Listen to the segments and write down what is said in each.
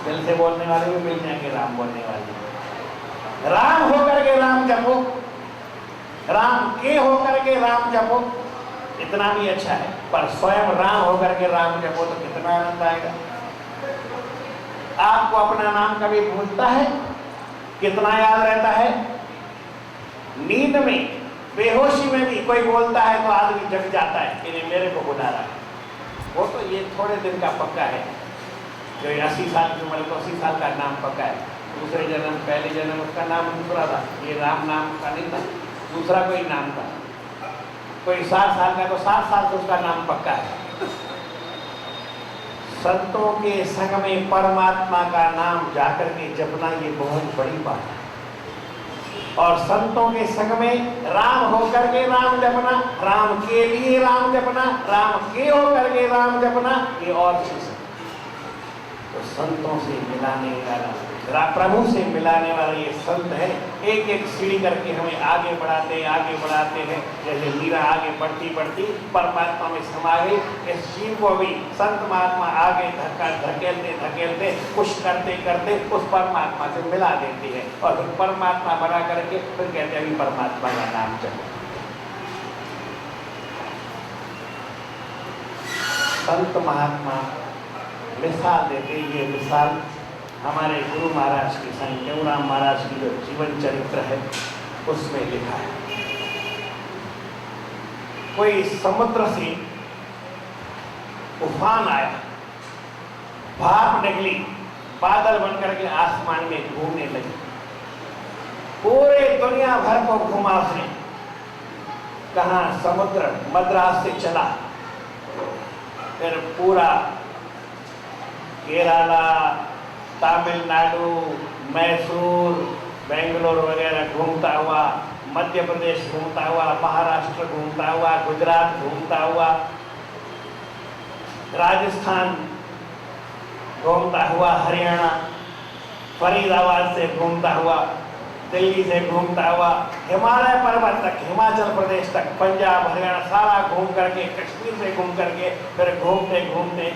दिल से बोलने वाले भी मिल जाएंगे, राम बोलने वाले। राम होकर के राम जपो, राम के होकर के राम जपो, इतना भी अच्छा है। पर स्वयं राम होकर के राम जपो तो कितना आनंद आएगा। आपको अपना नाम कभी भूलता है? कितना याद रहता है? नींद में, बेहोशी में भी कोई बोलता है तो आदमी जग जाता है कि नहीं मेरे को बुला रहा है। वो तो ये थोड़े दिन का पक्का है। जो 80 साल की उम्र, तो 80 साल का नाम पक्का है। दूसरे जन्म, पहले जन्म उसका नाम दूसरा था, ये राम नाम का नहीं था, दूसरा कोई नाम था। कोई 60 साल का तो 60 साल से उसका नाम पक्का है। संतों के संग में परमात्मा का नाम जाकर के जपना ये बहुत बड़ी बात है। और संतों के संग में राम होकर के राम जपना, राम के लिए राम जपना, राम के होकर के राम जपना, ये और चीज है। तो संतों से मिलाने वाला, प्रभु से मिलाने वाला ये संत है। एक एक सीढ़ी करके हमें आगे बढ़ाते हैं। जैसे मीरा आगे बढ़ती बढ़ती परमात्मा में समा गई, इस जीव को भी संत महात्मा आगे धकेलते धकेलते कुछ करते करते उस परमात्मा से मिला देती है। और फिर परमात्मा बना करके फिर कहते हैं अभी परमात्मा का नाम चलो। संत महात्मा मिसाल देते, ये मिसाल हमारे गुरु महाराज की, साईं देवराम महाराज की जो जीवन चरित्र है उसमें लिखा है। कोई समुद्र से तूफान आया, भाप निकली, बादल बनकर के आसमान में घूमने लगी, पूरे दुनिया भर को घुमा उसने। कहाँ? समुद्र मद्रास से चला, फिर पूरा केरला, तमिलनाडु, मैसूर, बेंगलोर वगैरह घूमता हुआ, मध्य प्रदेश घूमता हुआ, महाराष्ट्र घूमता हुआ, गुजरात घूमता हुआ, राजस्थान घूमता हुआ, हरियाणा, फरीदाबाद से घूमता हुआ, दिल्ली से घूमता हुआ, हिमालय पर्वत तक, हिमाचल प्रदेश तक, पंजाब, हरियाणा सारा घूम करके, कश्मीर से घूम करके फिर घूमते घूमते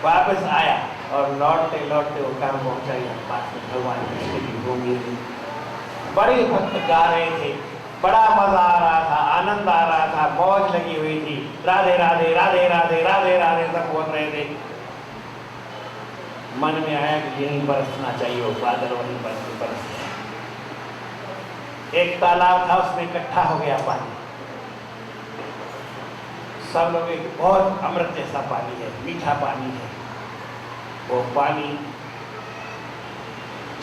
वापस आया और लौटते लौटते वो कहाँ पहुंचा? पास में भगवान कृष्ण की भूमि थी। बड़े भक्त गा रहे थे, बड़ा मजा आ रहा था, आनंद आ रहा था, मौज लगी हुई थी। राधे राधे राधे राधे राधे राधे सब बोल रहे थे। मन में आया कि यहीं बरसना चाहिए, वो बादल वहीं बरस। एक तालाब था, उसमें इकट्ठा हो गया पानी। सब लोग, एक बहुत अमृत जैसा पानी है, मीठा पानी है। वो पानी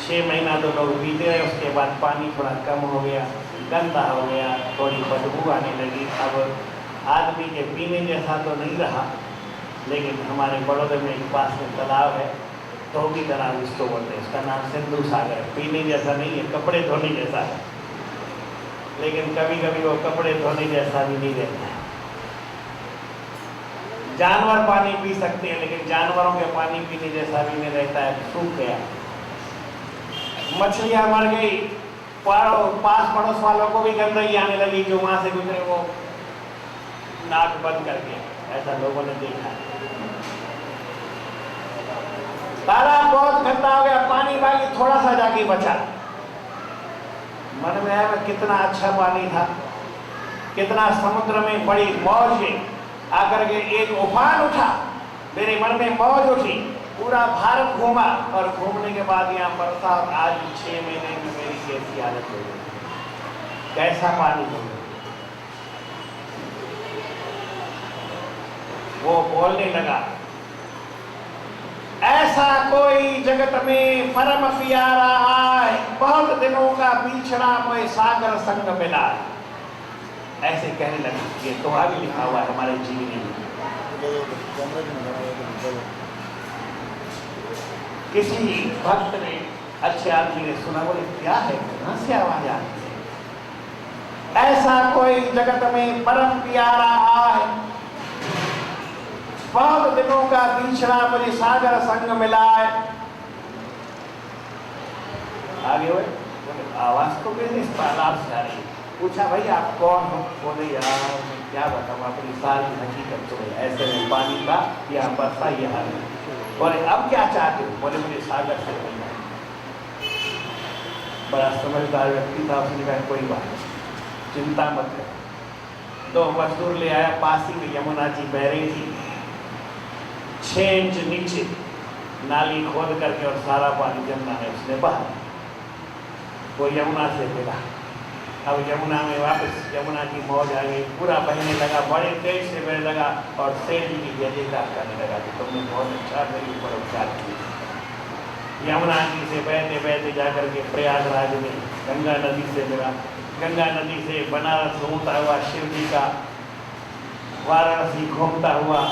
6 महीना तो लोग पीते रहे, उसके बाद पानी थोड़ा कम हो गया, गंदा हो गया, थोड़ी बदबू आने लगी। अब आदमी के पीने जैसा तो नहीं रहा, लेकिन हमारे बड़ौदा में एक पास में तालाब है, धोबी तालाब इसको बोलते हैं, इसका नाम सिंधु सागर है। पीने जैसा नहीं है, कपड़े धोने जैसा है, लेकिन कभी कभी वो कपड़े धोने जैसा भी नहीं रहता है। जानवर पानी पी सकते हैं, लेकिन जानवरों के पानी पीने जैसा भी नहीं रहता है, सूख गया। मछलियां मर गई, पास पड़ोस वालों को भी गंदगी आने लगी, जो वहां से गुजरे वो नाक बंद करके, ऐसा लोगों ने देखा। तालाब बहुत गंदा हो गया, पानी बाकी थोड़ा सा जाके बचा। मन में आया कितना अच्छा पानी था, कितना समुद्र में बड़ी मौज है। आकर के एक उफान उठा, मेरे मन में मौज उठी, पूरा भारत घूमा, और घूमने के बाद यहाँ बरसा। आज 6 महीने में मेरी कैसी हालत हो गई, कैसा पानी हो गया। वो बोलने लगा, ऐसा कोई जगत में परम प्यारा आए, बहुत दिनों का बिछड़ा मोए सागर संग मिला। ऐसे कहने लगा। ये तो आगे लिखा हुआ है हमारे जीवनी में। किसी भक्त ने, अच्छे आदमी ने सुना, बोले क्या है, कहां से आवाज आ रही है? ऐसा कोई जगत में परम प्यारा आए, बहुत दिनों का बिछड़ा मुझे सागर संग मिलाए। आगे हुए, बोले आवाज तो मेरे इस तालाब से आ रही है। पूछा भाई आप कौन हो? बोले यार मैं क्या बताऊँ, अपनी सारी हकीकत तो है, ऐसे में पानी का यहाँ बरसा ये हाल है। बोले अब क्या चाहते हो? बोले मुझे सागर से मिलना है। बड़ा समझदार व्यक्ति था, उसने कहा कोई बात नहीं, चिंता मत करो। 2 मजदूर ले आया, पास ही में यमुना जी बह रही थी, 6 इंच नीचे नाली खोद करके और सारा पानी जमुना में उसने बहा। वो यमुना से मिला। अब यमुना में वापस यमुना की मौज आ गई, पूरा बहने लगा, बड़े तेज से बहने लगा और सेठ जी की जयजयकार करने लगा कि तुमने बहुत अच्छा मेरे ऊपर उपकार किया। यमुना जी से बहते बहते जाकर के प्रयागराज में गंगा नदी से मिला। गंगा नदी से बनारस घूमता हुआ शिव जी का वाराणसी घूमता हुआ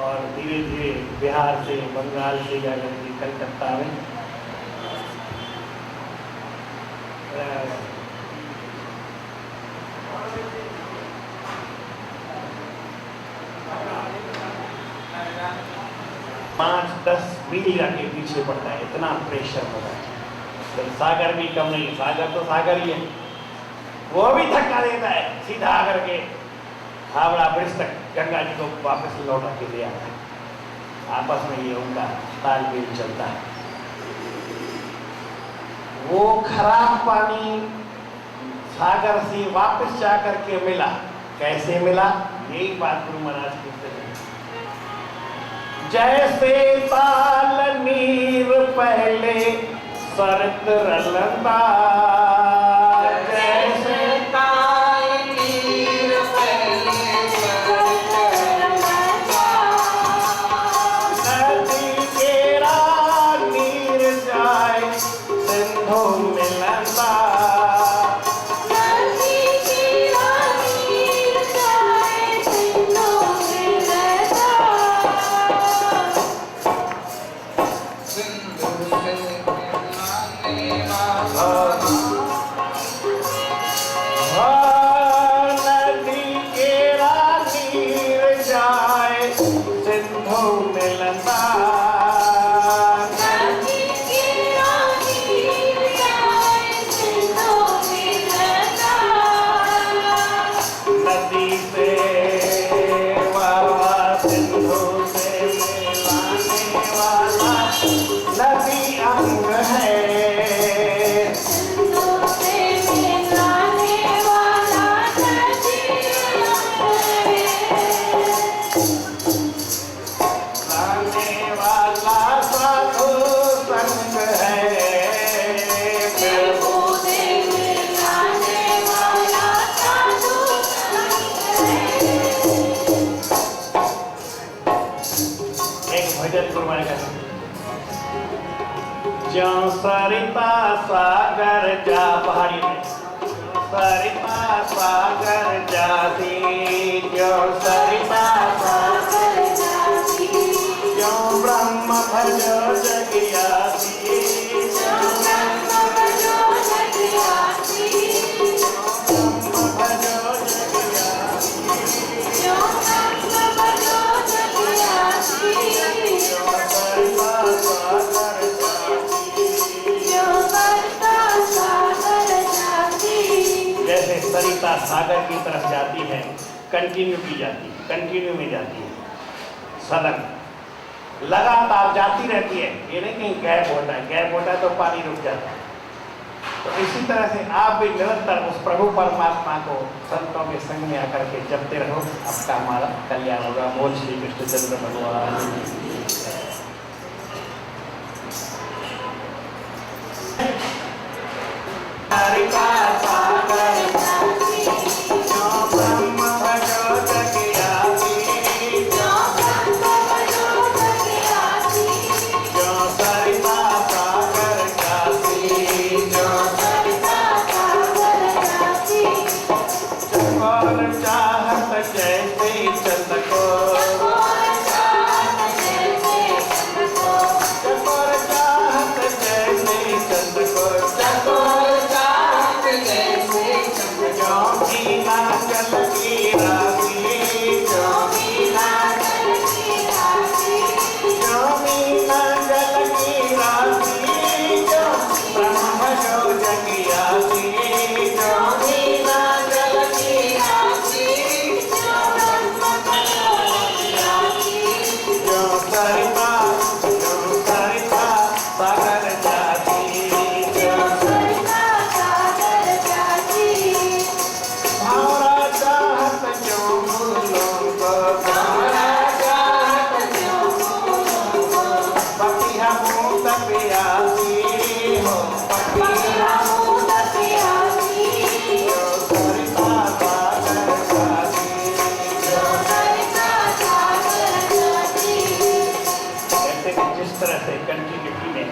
और धीरे धीरे बिहार से, बंगाल से जाकर के कलकत्ता में 5-10 मील के पीछे पड़ता है, इतना प्रेशर होता है। तो सागर भी कम नहीं, सागर तो सागर ही है, वो भी धक्का देता है, सीधा आकर के हावड़ा ब्रिज तक गंगा जी को वापस लौटा के ले आता है। आपस में ये उनका तालमेल चलता है। वो खराब पानी सागर से वापस जाकर के मिला। कैसे मिला? यही बात गुरु महाराज कहते हैं, जैसे ताल नीर पहले सरत रलता, जैसे ताल नीर पहले सरत रलता, नदी केरा नीर जाए सिंधु मिलता, ज्यों सरिता सागर जा, पहाड़ी में सरिता सागर जाती, ज्यों सरिता सागर जाती, ज्यों ब्रह्म भजो जगियासी, ज्यों ब्रह्म भजो जगियासी, ब्रह्म भजो जगियासी, ज्यों ब्रह्म भजो जगियासी, ज्यों सरिता सागर जैसे सरिता सागर की तरफ जाती है, कंटिन्यू की जाती है, कंटिन्यू में जाती है, सदन लगातार जाती रहती है। ये नहीं कहीं गैप होता है, गैप होता है तो पानी रुक जाता है। तो इसी तरह से आप भी निरंतर उस प्रभु परमात्मा को संतों के संग में आकर के जपते रहो, आपका हमारा कल्याण होगा। बोल श्री कृष्णचंद्र भगवान। चाहत जैसे चंद को तरह से कंटिन्यूटी में।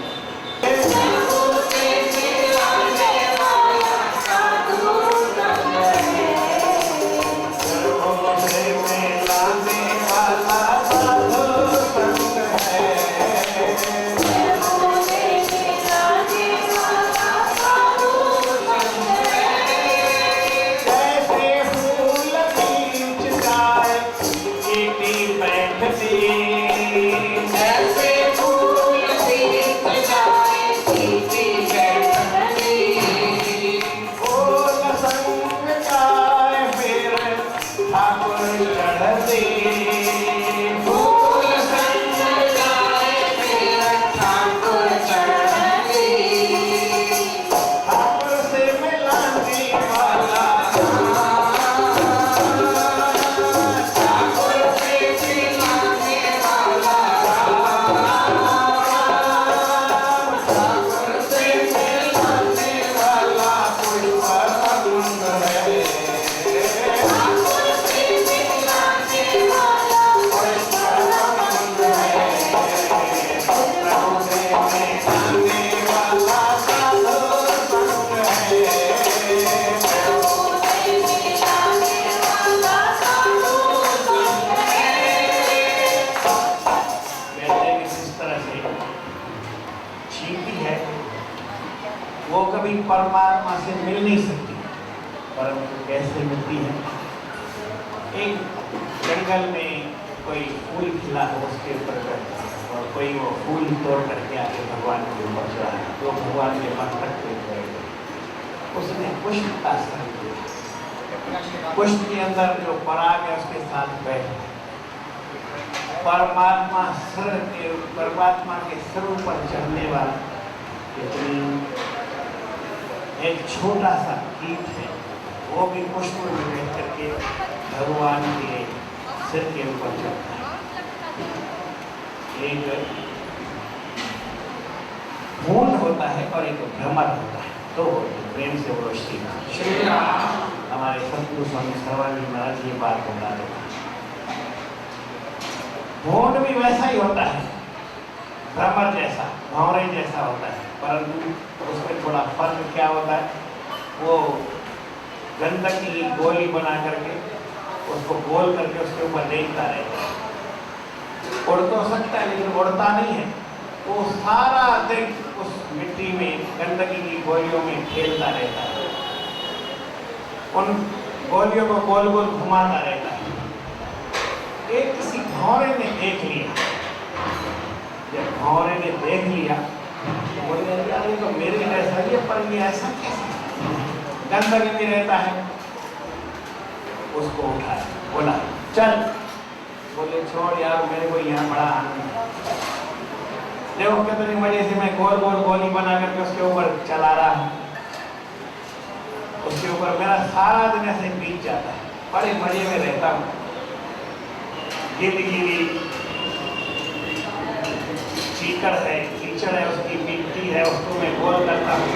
वो कभी परमात्मा से मिल नहीं सकती, परंतु कैसे मिलती है? एक जंगल में कोई फूल खिला हो, उसके ऊपर और कोई वो फूल तोड़ करके आके भगवान के ऊपर चढ़ाया, तो भगवान के मस्तक पे गए। उसने पुष्प का स्तर किया, पुष्प के अंदर जो पराग है उसके साथ बैठे परमात्मा के सिर पर चढ़ने वाला एक छोटा सा कीट है, वो भी पुष्प में बैठ करके भगवान के सिर के ऊपर चढ़ता है। एक भूल होता है और एक भ्रमर होता है, तो प्रेम से बोलो श्री राम। हमारे सतगुरु स्वामी सर्वानंद महाराज ये बात बता देते हैं। भूल भी वैसा ही होता है, भ्रमर जैसा, भंवरे जैसा होता है, परंतु उसमें थोड़ा फर्क क्या होता है? वो गंदगी की गोली बना करके उसको गोल करके उसके ऊपर देखता रहता है। उड़ तो सकता है लेकिन उड़ता नहीं है, वो सारा दिन उस मिट्टी में गंदगी की गोलियों में खेलता रहता है, उन गोलियों को गोल गोल घुमाता रहता है। एक किसी भंवरे ने देख लिया, जब भंवरे ने देख लिया तो बोले यार ये तो मेरे जैसा ही है, पर ये ऐसा कैसे गंदगी में रहता है? उसको उठाया, बोला चल। बोले छोड़ यार, मेरे को यहाँ बड़ा आनंद है, देखो कितनी मजे से मैं गोल गोल गोली बना करके उसके ऊपर चला रहा हूँ, उसके ऊपर मेरा सारा दिन ऐसे बीत जाता है, बड़े मजे में रहता हूँ। गिली गिली कीचड़ है, उसकी मिट्टी है, उसको मैं गोल करता हूँ,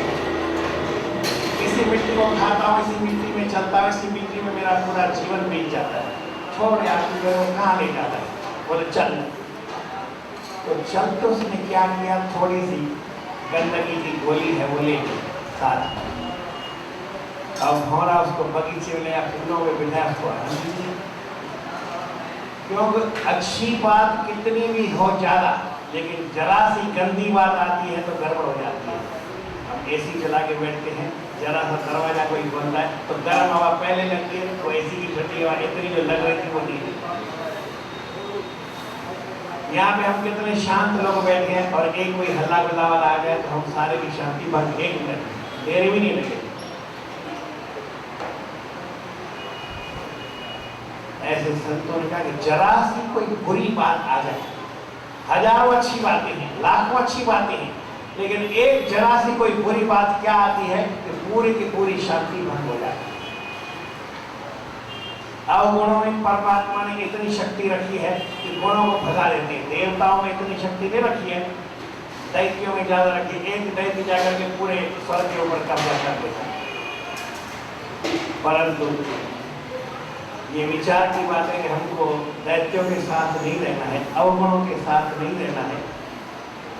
इसी मिट्टी को खाता हूँ, इसी मिट्टी में चलता हूँ, इसी मिट्टी में मेरा पूरा जीवन बीत जाता है। छोड़ यार, तू मेरे को कहाँ ले जाता है? बोले चल। तो चल तो उसने क्या किया, थोड़ी सी गंदगी की गोली है वो ले ली साथ में, अब भंवरा उसको बगीचे में या फूलों में बिठाया, उसको आनंद दिया। क्योंकि अच्छी बात कितनी भी हो ज्यादा, लेकिन जरा सी गंदी बात आती है तो गड़बड़ हो जाती है। हम एसी चला के बैठते हैं, जरा सा दरवाजा कोई बंद है तो गर्म हवा पहले लगती है, तो एसी की ठंडी हवा इतनी जो लग रही थी वो नहीं। यहाँ पे हम कितने शांत लोग बैठे हैं और एक कोई हल्ला गुल्ला वाला आ जाए तो हम सारे की शांति भंग एक मिनट देर भी नहीं लगे। ऐसे संतों ने कहा कि जरा सी कोई बुरी बात आ जाए, हजारों अच्छी बातें हैं, लाखों अच्छी बातें हैं, लेकिन एक जरा सी कोई बुरी बात क्या आती है कि पूरी की पूरी शांति भंग हो जाती है। अवगुणों में परमात्मा ने इतनी शक्ति रखी है कि गुणों को भगा देते हैं। देवताओं में इतनी शक्ति नहीं रखी है, दैत्यों में ज्यादा रखी है। एक दैत्य जाकर के पूरे स्वर्ग के ऊपर कब्जा कर देता है। परंतु ये विचार की बात है कि हमको दैत्यों के साथ नहीं रहना है, अवगुणों के साथ नहीं रहना है,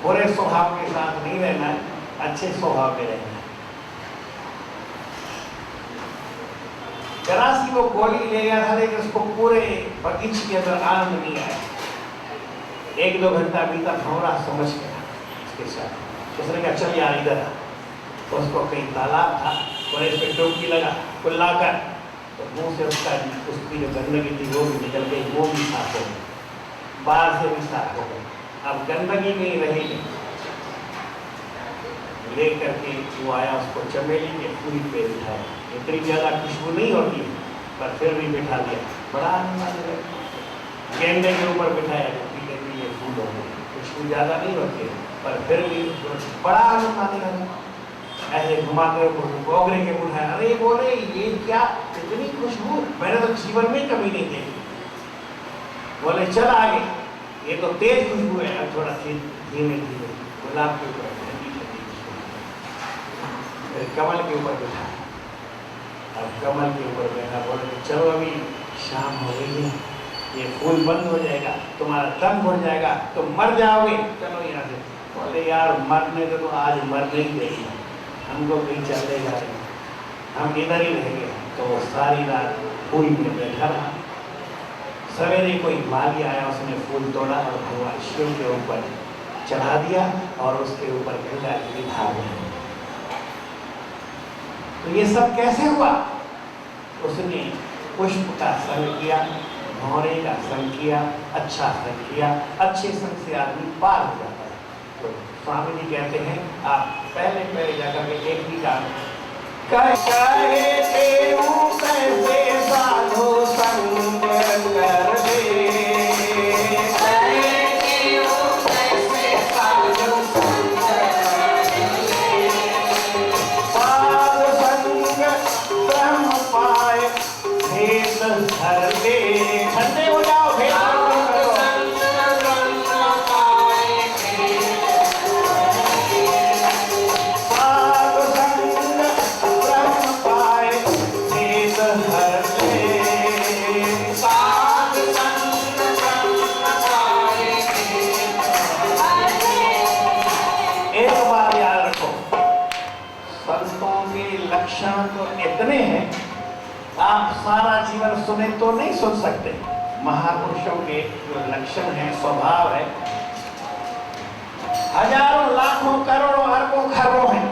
बुरे स्वभाव के साथ नहीं रहना है, अच्छे स्वभाव में रहना है। जरासी वो गोली ले गया था, लेकिन उसको पूरे बगीचे के अंदर आनंद नहीं आया। 1-2 घंटा बीता, भंवरा समझ गया उसके साथ। उसने कहा चल यार इधर आ। तो उसको कहीं तालाब था और इस पे डुबकी लगा कुल्लाकर, तो मुंह से उसकी जो गंदगी थी वो भी निकल गई, वो भी साफ हो गई, बाहर से भी साफ हो गई। अब गंदगी नहीं रहेगी। ले करके वो आया, उसको चमेली के फूल पे बिठाया। इतनी ज्यादा खुशबू नहीं होती पर फिर भी बिठा दिया, बड़ा आनंद आ गया। गेंदे के ऊपर बिठाया, ये फूल हो गए, खुशबू ज्यादा नहीं होती है पर फिर भी बड़ा आनंद आने लगा। ऐसे घुमाते गोगरे के बुलाया, अरे बोले ये क्या इतनी खुशबू, मैंने तो जीवन में कभी नहीं देखी। बोले चल आगे, ये तो तेज खुशबू है, अब थोड़ा धीमे धीमे गुलाब के ऊपर कमल के ऊपर बैठा। अब कमल के ऊपर बैठा, बोले चलो अभी शाम हो गई है, ये फूल बंद हो जाएगा, तुम्हारा दम घुट जाएगा, तुम मर जाओगे, चलो यहाँ से। बोले यार मरने को तो आज मरने ही देंगे, हमको कहीं चलने जा रहे, हम इधर ही रहेंगे। तो वो सारी रात फूल में बैठा रहा। सवेरे कोई माली आया, उसने फूल तोड़ा और भगवान शिव के ऊपर चढ़ा दिया और उसके ऊपर गंगा जी ढा गई। तो ये सब कैसे हुआ? उसने पुष्प का संग किया, भंवरे का संग किया, अच्छा संग किया। अच्छे संग से आदमी पार हो जाता है। तो स्वामी जी कहते हैं आप पहले जाकर के एक ही काम साधु संग कर दे, ठंडे हो जाओ, लक्षण तो इतने हैं, आप सारा जीवन सुने तो नहीं सुन सकते। महापुरुषों के जो लक्षण है, स्वभाव है, हजारों लाखों करोड़ों अरबों खरबों हैं।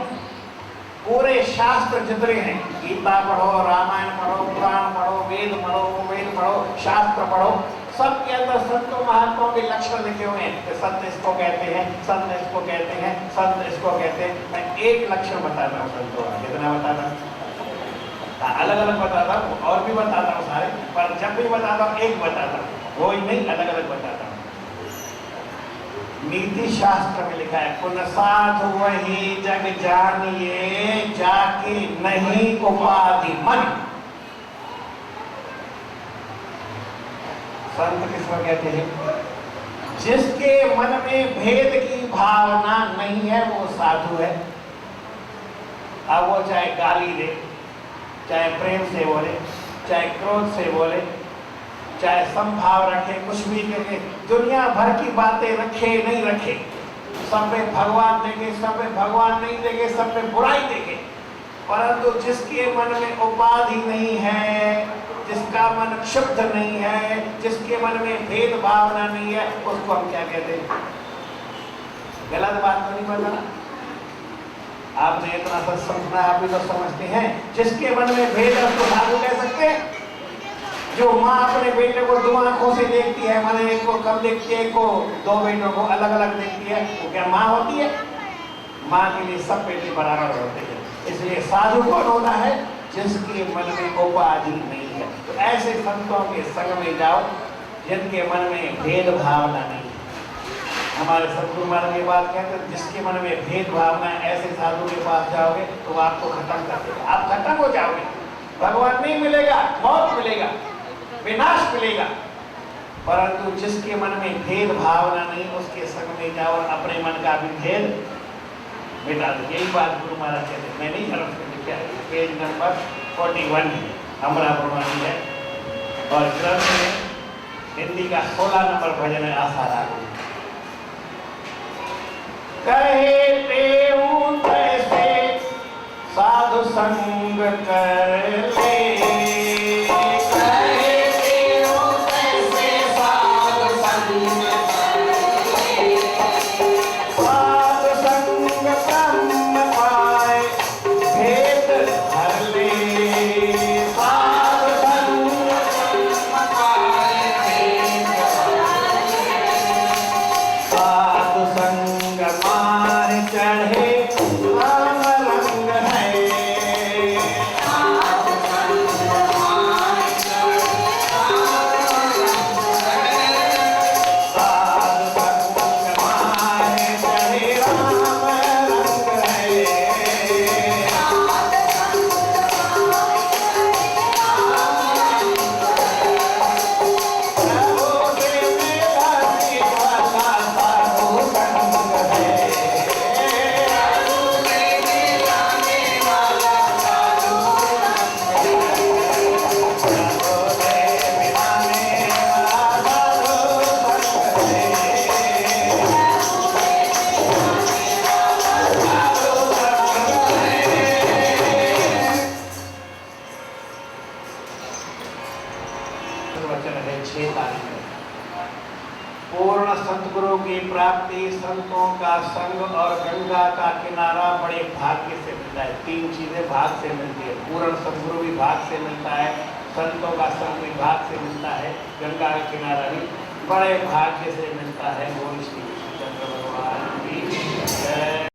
पूरे शास्त्र जितने हैं, गीता पढ़ो, रामायण पढ़ो, पुराण पढ़ो, वेद पढ़ो, शास्त्र पढ़ो, सबके अंदर संतों महात्माओं के लक्षण लिखे हुए हैं कि संत इसको कहते हैं, संत इसको कहते हैं, संत इसको कहते हैं। मैं एक लक्षण बताता हूँ संतों का, कितना बताता हूँ, अलग अलग बताता हूँ और भी बताता हूँ सारे, पर जब भी बताता हूँ एक बताता हूँ, वो ही नहीं अलग अलग बताता हूँ। नीति शास्त्र में लिखा है, पुन साधु वही जग जानिए, जाके नहीं उपाधि मन। संत किसको कहते हैं? जिसके मन में भेद की भावना नहीं है वो साधु है। अब वो चाहे गाली दे, चाहे प्रेम से बोले, चाहे क्रोध से बोले, चाहे समभाव रखे, कुछ भी कहे, दुनिया भर की बातें रखे नहीं रखे, सब में भगवान देखे, सब में भगवान नहीं देखे, सब में बुराई देखे, परंतु जिसके मन में उपाधि नहीं है, जिसका मन शुद्ध नहीं है, जिसके मन में भेद भावना नहीं है, उसको हम क्या कहते हैं? गलत बात तो नहीं बताना। आपने इतना सच समझना, आप भी तो समझते हैं। जिसके मन में भेद है उसको साधु कह सकते हैं। जो माँ अपने बेटे को 2 आंखों से देखती है, माने एक को कम देखती है, एक को 2 बेटों को अलग अलग देखती है, वो क्या माँ होती है? माँ के लिए सब बेटे बराबर होते हैं। इसलिए साधु कौन होना है? जिसके मन में उपाधि नहीं है। तो ऐसे संतों के संग में जाओ जिनके मन में भेद भावना नहीं है। हमारे सतगुरु महाराज ये बात कहते हैं, जिसके मन में भेद भावना है, ऐसे साधु के पास जाओगे तो आपको खत्म कर देगा, आप खत्म हो जाओगे। भगवान नहीं मिलेगा, मौत मिलेगा, विनाश मिलेगा। परंतु जिसके मन में भेद भावना नहीं, उसके संग में जाओ और अपने मन का भी भेद मिटा दो। यही बात गुरु महाराज कहते हैं। मैं नहीं हरफ से लिखा है, पेज नंबर 41 हमारा प्रमाणी है और ग्रंथ में हिंदी का 16 नंबर भजन है, आशा राग। कहे तेऊ तैसे साधु संग कर ले। पूर्ण सतगुरु की प्राप्ति, संतों का संग और गंगा का किनारा बड़े भाग्य से मिलता है। तीन चीजें भाग से मिलती है। पूर्ण सतगुरु भी भाग से मिलता है, संतों का संग भी भाग से मिलता है, गंगा का किनारा भी बड़े भाग्य से मिलता है। बोल श्री कृष्ण भगवान की जय।